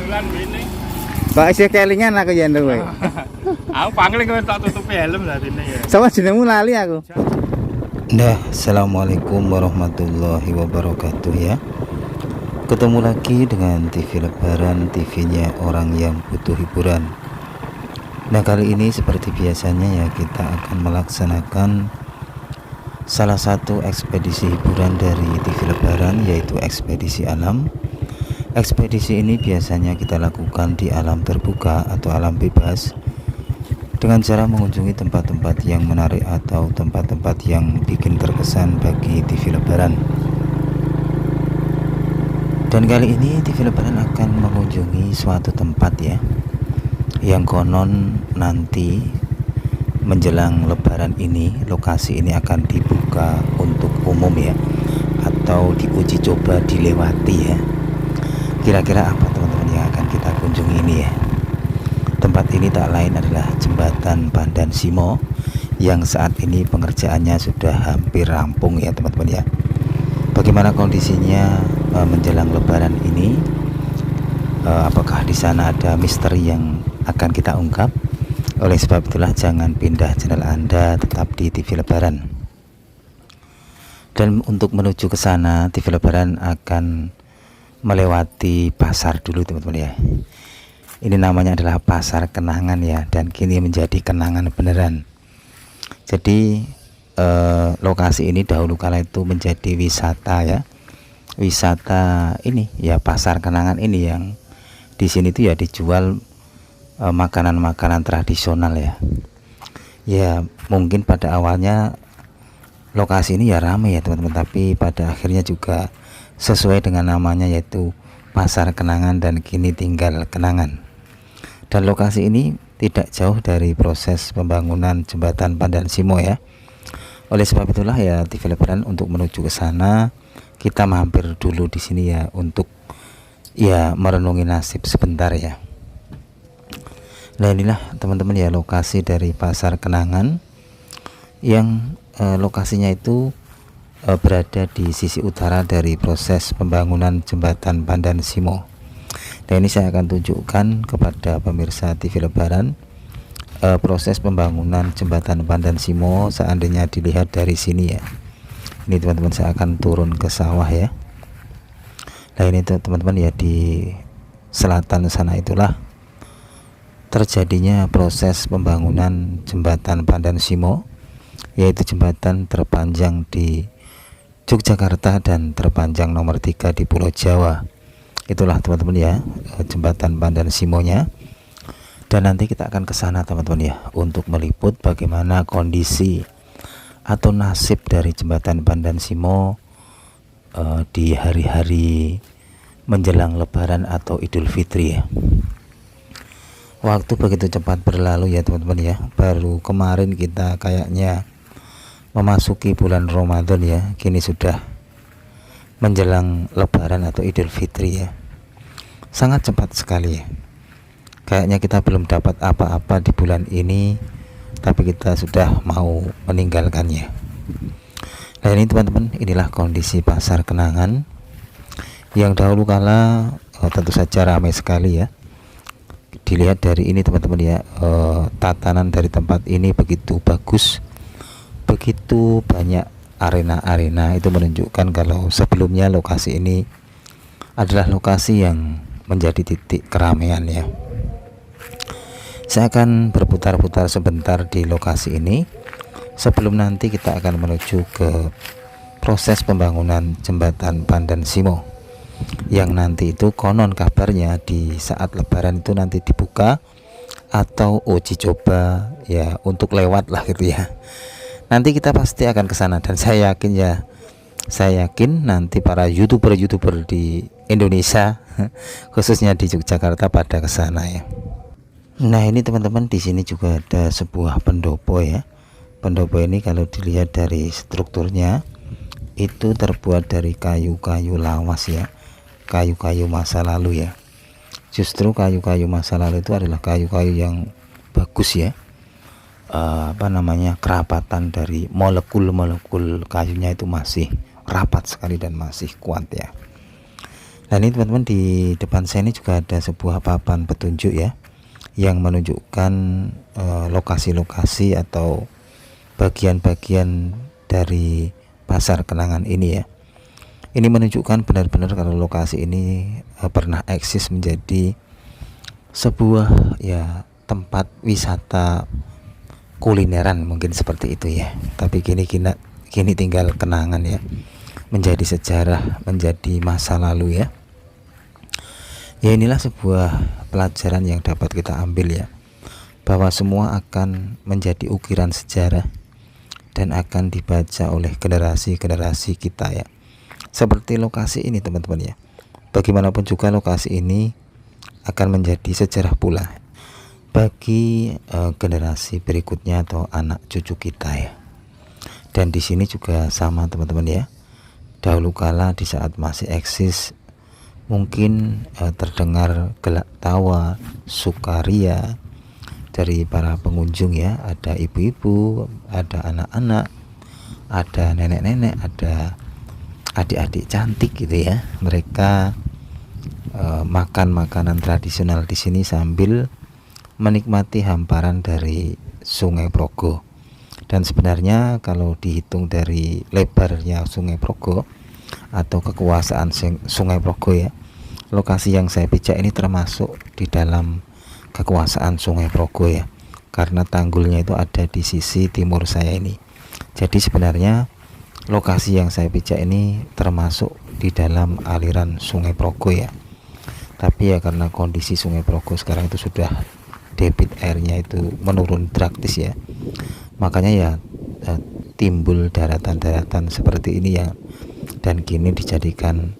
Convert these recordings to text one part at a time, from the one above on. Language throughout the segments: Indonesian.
Dolan ini. Kok isih kelingan aku ya nduk kowe. Aku pangling kowe tak tutupi helm lah ini ya. Sama jenengmu lali aku. Nah, assalamualaikum warahmatullahi wabarakatuh ya. Ketemu lagi dengan TV Lebaran, TV-nya orang yang butuh hiburan. Nah, kali ini seperti biasanya ya, kita akan melaksanakan salah satu ekspedisi hiburan dari TV Lebaran, yaitu ekspedisi alam. Ekspedisi ini biasanya kita lakukan di alam terbuka atau alam bebas, dengan cara mengunjungi tempat-tempat yang menarik atau tempat-tempat yang bikin terkesan bagi TV Lebaran. Dan kali ini TV Lebaran akan mengunjungi suatu tempat ya, yang konon nanti menjelang Lebaran ini, lokasi ini akan dibuka untuk umum ya, atau diuji coba dilewati ya. Kira-kira apa teman-teman yang akan kita kunjungi ini ya? Tempat ini tak lain adalah Jembatan Pandan Simo, yang saat ini pengerjaannya sudah hampir rampung ya teman-teman ya. Bagaimana kondisinya menjelang Lebaran ini? Apakah di sana ada misteri yang akan kita ungkap? Oleh sebab itulah jangan pindah channel Anda, tetap di TV Lebaran. Dan untuk menuju ke sana, TV Lebaran akan melewati pasar dulu teman-teman ya. Ini namanya adalah Pasar Kenangan ya, dan kini menjadi kenangan beneran. Jadi lokasi ini dahulu kala itu menjadi wisata ya. Wisata ini ya, Pasar Kenangan ini, yang di sini tuh ya dijual makanan-makanan tradisional ya. Ya mungkin pada awalnya lokasi ini ya ramai ya teman-teman, tapi pada akhirnya juga sesuai dengan namanya, yaitu Pasar Kenangan, dan kini tinggal kenangan. Dan lokasi ini tidak jauh dari proses pembangunan Jembatan Pandan Simo ya. Oleh sebab itulah ya, TV Lebaran untuk menuju ke sana kita mampir dulu di sini ya, untuk ya merenungi nasib sebentar ya. Nah, inilah teman-teman ya lokasi dari Pasar Kenangan, yang lokasinya itu berada di sisi utara dari proses pembangunan Jembatan Pandan Simo. Dan ini saya akan tunjukkan kepada pemirsa TV Lebaran proses pembangunan Jembatan Pandan Simo seandainya dilihat dari sini ya. Ini teman-teman, saya akan turun ke sawah ya. Nah ini teman-teman ya, di selatan sana itulah terjadinya proses pembangunan Jembatan Pandan Simo, yaitu jembatan terpanjang di Yogyakarta dan terpanjang nomor 3 di Pulau Jawa. Itulah teman-teman ya, Jembatan Pandan Simonya. Dan nanti kita akan ke sana teman-teman ya, untuk meliput bagaimana kondisi atau nasib dari Jembatan Pandan Simo di hari-hari menjelang Lebaran atau Idul Fitri ya. Waktu begitu cepat berlalu ya teman-teman ya. Baru kemarin kita kayaknya memasuki bulan Ramadan ya, kini sudah menjelang Lebaran atau Idul Fitri ya. Sangat cepat sekali ya. Kayaknya kita belum dapat apa-apa di bulan ini, tapi kita sudah mau meninggalkannya. Nah ini teman-teman, inilah kondisi Pasar Kenangan yang dahulu kala tentu saja ramai sekali ya. Dilihat dari ini teman-teman ya, tatanan dari tempat ini begitu bagus, begitu banyak arena-arena. Itu menunjukkan kalau sebelumnya lokasi ini adalah lokasi yang menjadi titik keramaian ya. Saya akan berputar-putar sebentar di lokasi ini sebelum nanti kita akan menuju ke proses pembangunan Jembatan Pandan Simo, yang nanti itu konon kabarnya di saat Lebaran itu nanti dibuka atau uji coba ya, untuk lewat lah gitu ya. Nanti kita pasti akan ke sana, dan saya yakin nanti para youtuber di Indonesia khususnya di Yogyakarta pada ke sana ya. Nah ini teman-teman, di sini juga ada sebuah pendopo ya. Pendopo ini kalau dilihat dari strukturnya itu terbuat dari kayu-kayu lawas ya, kayu-kayu masa lalu ya. Justru kayu-kayu masa lalu itu adalah kayu-kayu yang bagus ya. Kerapatan dari molekul-molekul kayunya itu masih rapat sekali dan masih kuat ya. Dan ini teman-teman, di depan saya ini juga ada sebuah papan petunjuk ya, yang menunjukkan lokasi-lokasi atau bagian-bagian dari pasar Kenangan ini ya. Ini menunjukkan benar-benar kalau lokasi ini pernah eksis menjadi sebuah ya tempat wisata kulineran, mungkin seperti itu ya. Tapi kini tinggal kenangan ya, menjadi sejarah, menjadi masa lalu ya. Ya, inilah sebuah pelajaran yang dapat kita ambil ya, bahwa semua akan menjadi ukiran sejarah dan akan dibaca oleh generasi-generasi kita ya. Seperti lokasi ini teman-teman ya, bagaimanapun juga lokasi ini akan menjadi sejarah pula bagi generasi berikutnya atau anak cucu kita ya. Dan di sini juga sama teman-teman ya, dahulu kala di saat masih eksis, mungkin terdengar gelak tawa, sukaria dari para pengunjung ya. Ada ibu-ibu, ada anak-anak, ada nenek-nenek, ada adik-adik cantik gitu ya. Mereka makan makanan tradisional di sini sambil menikmati hamparan dari Sungai Progo. Dan sebenarnya kalau dihitung dari lebarnya Sungai Progo atau kekuasaan Sungai Progo ya, lokasi yang saya pijak ini termasuk di dalam kekuasaan Sungai Progo ya, karena tanggulnya itu ada di sisi timur saya ini. Jadi sebenarnya lokasi yang saya pijak ini termasuk di dalam aliran Sungai Progo ya. Tapi ya karena kondisi Sungai Progo sekarang itu sudah debit airnya itu menurun drastis ya, makanya ya timbul daratan-daratan seperti ini ya, dan kini dijadikan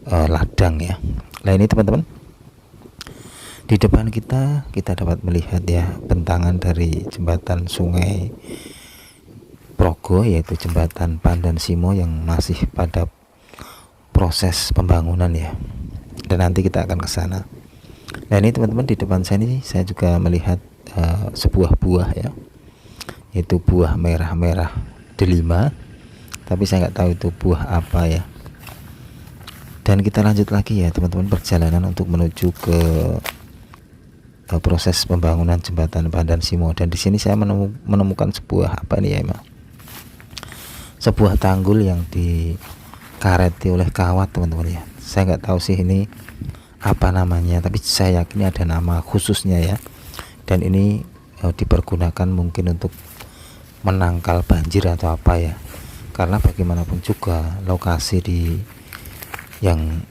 ladang ya. Nah ini teman-teman, di depan kita dapat melihat ya bentangan dari jembatan Sungai Progo, yaitu jembatan Pandan Simo yang masih pada proses pembangunan ya, dan nanti kita akan ke sana. Nah ini teman-teman, di depan saya ini saya juga melihat sebuah buah ya, yaitu buah merah-merah delima, tapi saya nggak tahu itu buah apa ya. Dan kita lanjut lagi ya teman-teman, perjalanan untuk menuju ke proses pembangunan jembatan Pandan Simo. Dan di sini saya menemukan sebuah apa ini ya, sebuah tanggul yang dikareti oleh kawat teman-teman ya. Saya nggak tahu sih ini apa namanya, tapi saya yakin ada nama khususnya ya. Dan ini dipergunakan mungkin untuk menangkal banjir atau apa ya, karena bagaimanapun juga lokasi di yang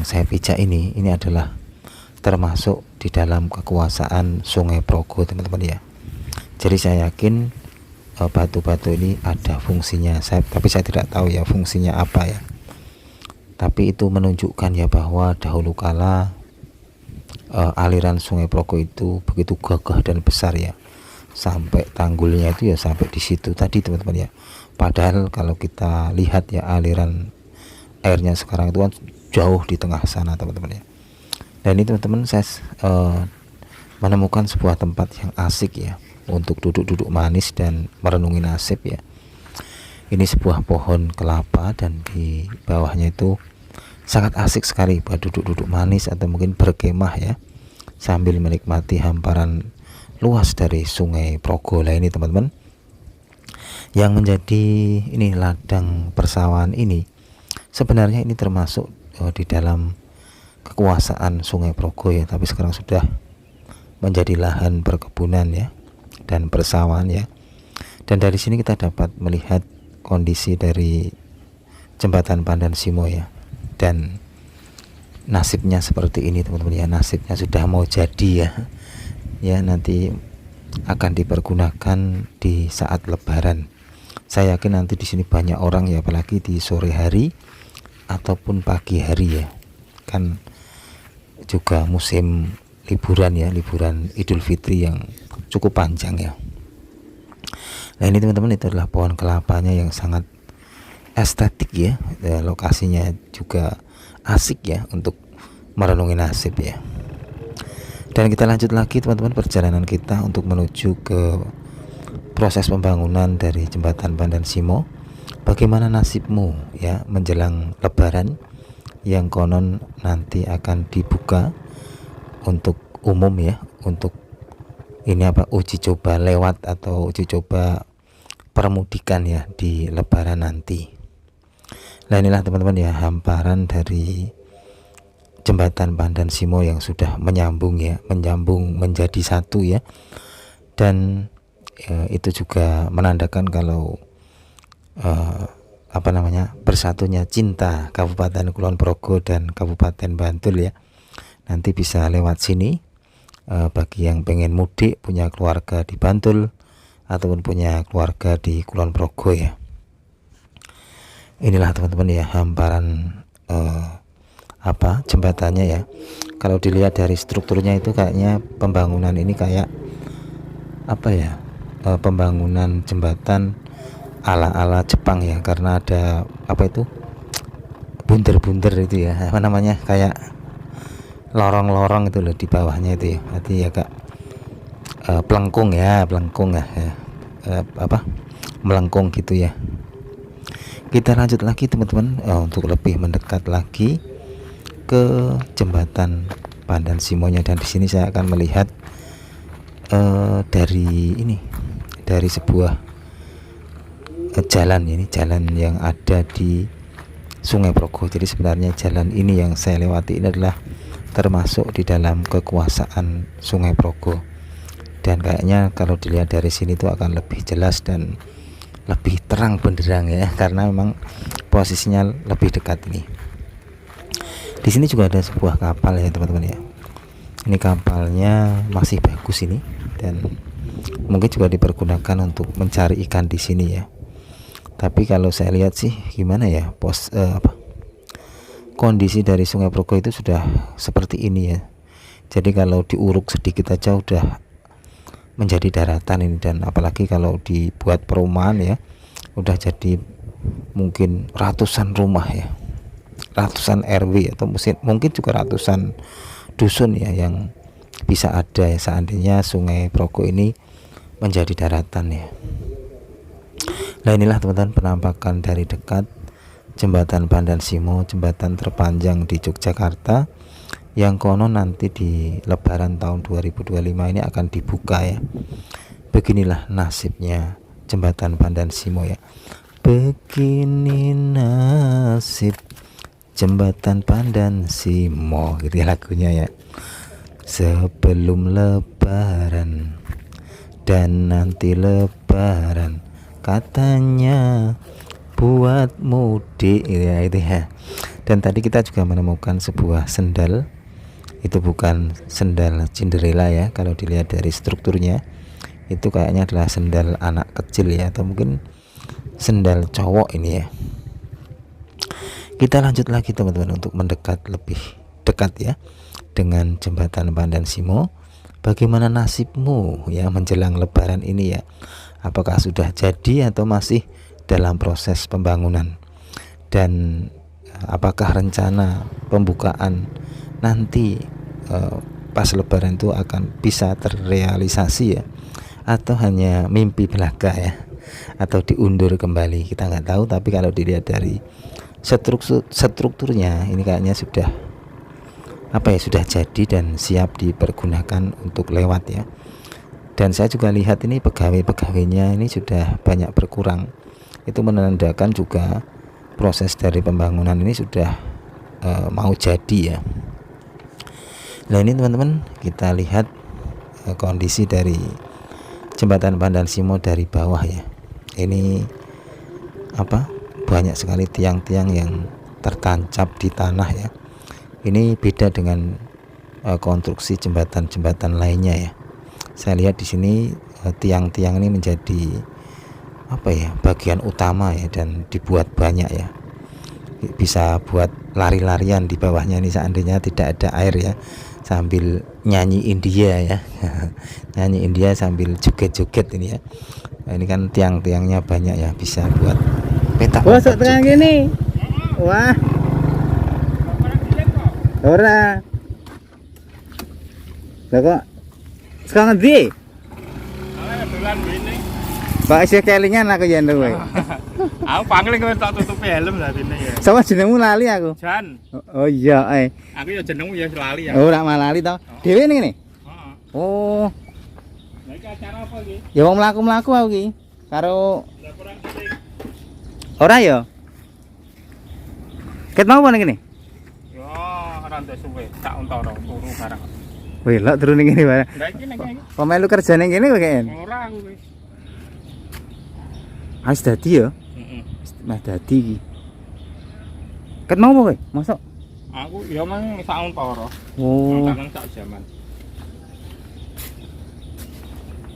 saya pijak ini adalah termasuk di dalam kekuasaan Sungai Progo teman-teman ya. Jadi saya yakin batu-batu ini ada fungsinya, tapi saya tidak tahu ya fungsinya apa ya. Tapi itu menunjukkan ya bahwa dahulu kala aliran Sungai Progo itu begitu gagah dan besar ya, sampai tanggulnya itu ya sampai di situ tadi teman-teman ya. Padahal kalau kita lihat ya aliran airnya sekarang itu kan jauh di tengah sana teman-teman ya. Dan ini teman-teman, saya menemukan sebuah tempat yang asik ya untuk duduk-duduk manis dan merenungi nasib ya. Ini sebuah pohon kelapa dan di bawahnya itu sangat asik sekali buat duduk-duduk manis atau mungkin berkemah ya, sambil menikmati hamparan luas dari Sungai Progo. Lah ini teman-teman, yang menjadi ini ladang persawahan ini sebenarnya ini termasuk di dalam kekuasaan Sungai Progo ya, tapi sekarang sudah menjadi lahan perkebunan ya dan persawahan ya. Dan dari sini kita dapat melihat kondisi dari jembatan Pandan Simo ya, dan nasibnya seperti ini teman-teman ya. Nasibnya sudah mau jadi ya, nanti akan dipergunakan di saat Lebaran. Saya yakin nanti di sini banyak orang ya, apalagi di sore hari ataupun pagi hari ya, kan juga musim liburan ya, liburan Idul Fitri yang cukup panjang ya. Nah ini teman-teman, itu adalah pohon kelapanya yang sangat estetik ya, lokasinya juga asik ya untuk merenungi nasib ya. Dan kita lanjut lagi teman-teman perjalanan kita untuk menuju ke proses pembangunan dari jembatan Pandan Simo. Bagaimana nasibmu ya menjelang Lebaran? yang konon nanti akan dibuka untuk umum ya, untuk ini apa, uji coba lewat atau uji coba permudikan ya di Lebaran nanti. Nah inilah teman-teman ya, hamparan dari jembatan Pandan Simo yang sudah menyambung ya, menyambung menjadi satu ya. Dan itu juga menandakan kalau bersatunya cinta Kabupaten Kulon Progo dan Kabupaten Bantul ya. Nanti bisa lewat sini bagi yang pengen mudik, punya keluarga di Bantul ataupun punya keluarga di Kulon Progo ya. Inilah teman-teman ya, hamparan jembatannya ya. Kalau dilihat dari strukturnya itu kayaknya pembangunan ini kayak pembangunan jembatan ala-ala Jepang ya, karena ada bunder-bunder itu ya, kayak lorong-lorong itu loh di bawahnya itu ya. Berarti agak pelengkung melengkung gitu ya. Kita lanjut lagi teman-teman untuk lebih mendekat lagi ke jembatan Pandan Simonya, dan di sini saya akan melihat dari sebuah jalan yang ada di Sungai Progo. Jadi sebenarnya jalan ini yang saya lewati ini adalah termasuk di dalam kekuasaan Sungai Progo, dan kayaknya kalau dilihat dari sini itu akan lebih jelas dan lebih terang benderang ya, karena memang posisinya lebih dekat ini. Di sini juga ada sebuah kapal ya teman-teman ya. Ini kapalnya masih bagus ini, dan mungkin juga dipergunakan untuk mencari ikan di sini ya. Tapi kalau saya lihat sih gimana ya, kondisi dari Sungai Progo itu sudah seperti ini ya. Jadi kalau diuruk sedikit aja udah menjadi daratan ini, dan apalagi kalau dibuat perumahan ya, udah jadi mungkin ratusan rumah ya, ratusan RW atau mungkin juga ratusan dusun ya yang bisa ada ya seandainya Sungai Progo ini menjadi daratan ya. Nah inilah teman-teman penampakan dari dekat jembatan Pandan Simo, jembatan terpanjang di Yogyakarta, yang konon nanti di Lebaran tahun 2025 ini akan dibuka ya. Beginilah nasibnya jembatan Pandan Simo ya. Begini nasib jembatan Pandan Simo, gitu ya lagunya ya. Sebelum Lebaran dan nanti Lebaran, katanya buat mudik ya, itu ya. Dan tadi kita juga menemukan sebuah sendal. Itu bukan sendal Cinderella ya, kalau dilihat dari strukturnya itu kayaknya adalah sendal anak kecil ya, atau mungkin sendal cowok ini ya. Kita lanjut lagi teman-teman untuk mendekat lebih dekat ya dengan jembatan Pandan Simo. Bagaimana nasibmu ya menjelang Lebaran ini ya? Apakah sudah jadi atau masih dalam proses pembangunan? Dan apakah rencana pembukaan nanti pas Lebaran itu akan bisa terrealisasi ya, atau hanya mimpi belaka ya, atau diundur kembali? Kita nggak tahu. Tapi kalau dilihat dari strukturnya ini kayaknya sudah sudah jadi dan siap dipergunakan untuk lewat ya. Dan saya juga lihat ini pegawai-pegawainya ini sudah banyak berkurang. Itu menandakan juga proses dari pembangunan ini sudah mau jadi ya. Nah ini teman-teman, kita lihat kondisi dari jembatan Pandan Simo dari bawah ya. Ini banyak sekali tiang-tiang yang tertancap di tanah ya. Ini beda dengan konstruksi jembatan-jembatan lainnya ya. Saya lihat di sini tiang-tiang ini menjadi bagian utama ya, dan dibuat banyak ya. Bisa buat lari-larian di bawahnya ini seandainya tidak ada air ya, sambil nyanyi India ya. Nyanyi India sambil joget-joget ini ya. Nah, ini kan tiang-tiangnya banyak ya, bisa buat petak. Wah, sok tekan gini. Wah. Ora. Lah kok sekarang ngendi? Dolan ini. Pak isih kelingan aku yen kowe. Aku pangling kowe tak tutupi helm lah dene ya. Sama jenengmu lali aku. Jan, Oh iya, aku ya jenengmu ya lali ya. Oh, ora malali to. Dhewe ning ngene. Heeh. Oh, Lah iki acara apa iki? ya wong mlaku-mlaku aku iki. Karo Laporan penting. ora ya. Ket mau apa ning kene? Yo, ora ndek suwe, sak untara turu barang. Wih, lak turu ning kene bareng. Lah iki nek iki. Kok melu kerja ning kene kok kayaknya? Ora aku wis. Wis dadi ya. Heeh. Meh dadi iki. Ket mau apa kowe? Mosok? Aku ya mang sak untara. Oh. Tangan sak jaman.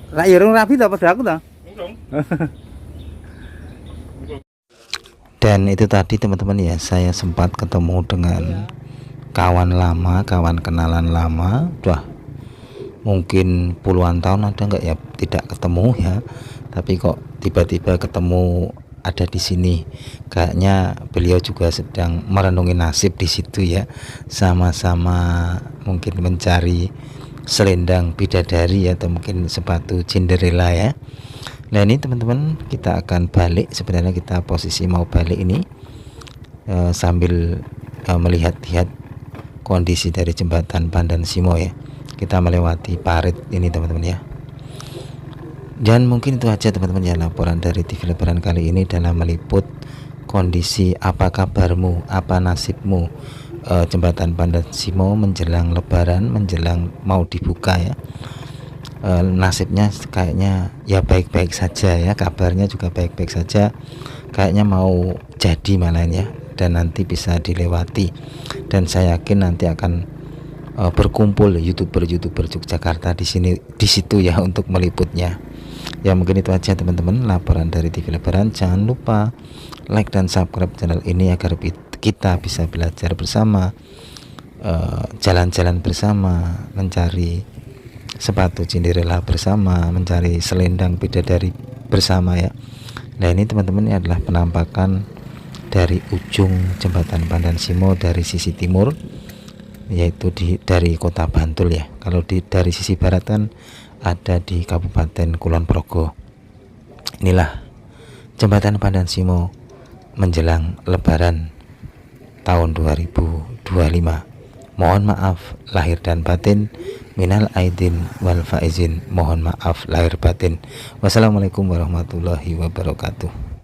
Lah ya urung rapi ta padha aku ta? Urung. Dan itu tadi teman-teman ya, saya sempat ketemu dengan kawan lama, kawan kenalan lama. Wah, mungkin puluhan tahun ada nggak ya tidak ketemu ya, tapi kok tiba-tiba ketemu ada di sini. Kayaknya beliau juga sedang merenungi nasib di situ ya, sama-sama mungkin mencari selendang bidadari atau mungkin sepatu Cinderella ya. Nah ini teman-teman, kita akan balik. Sebenarnya kita posisi mau balik ini sambil melihat-lihat kondisi dari jembatan Pandan Simo ya. Kita melewati parit ini teman-teman ya. Dan mungkin itu aja teman-teman ya, laporan dari TV Lebaran kali ini dalam meliput kondisi apa kabarmu, apa nasibmu, jembatan Pandan Simo menjelang Lebaran, menjelang mau dibuka ya. Nasibnya kayaknya ya baik-baik saja ya, kabarnya juga baik-baik saja, kayaknya mau jadi malahan ya, dan nanti bisa dilewati. Dan saya yakin nanti akan berkumpul youtuber-youtuber Yogyakarta di sini, di situ ya, untuk meliputnya. Ya mungkin itu aja teman-teman, laporan dari TV Lebaran. Jangan lupa like dan subscribe channel ini agar kita bisa belajar bersama, jalan-jalan bersama, mencari sepatu Cinderella bersama, mencari selendang bidadari bersama ya. Nah ini teman-teman, ini adalah penampakan dari ujung jembatan Pandan Simo dari sisi timur, yaitu dari kota Bantul ya. Kalau dari sisi barat kan ada di Kabupaten Kulon Progo. Inilah jembatan Pandan Simo menjelang Lebaran tahun 2025. Mohon maaf lahir dan batin, minal aidin wal faizin, mohon maaf lahir batin. Wassalamualaikum warahmatullahi wabarakatuh.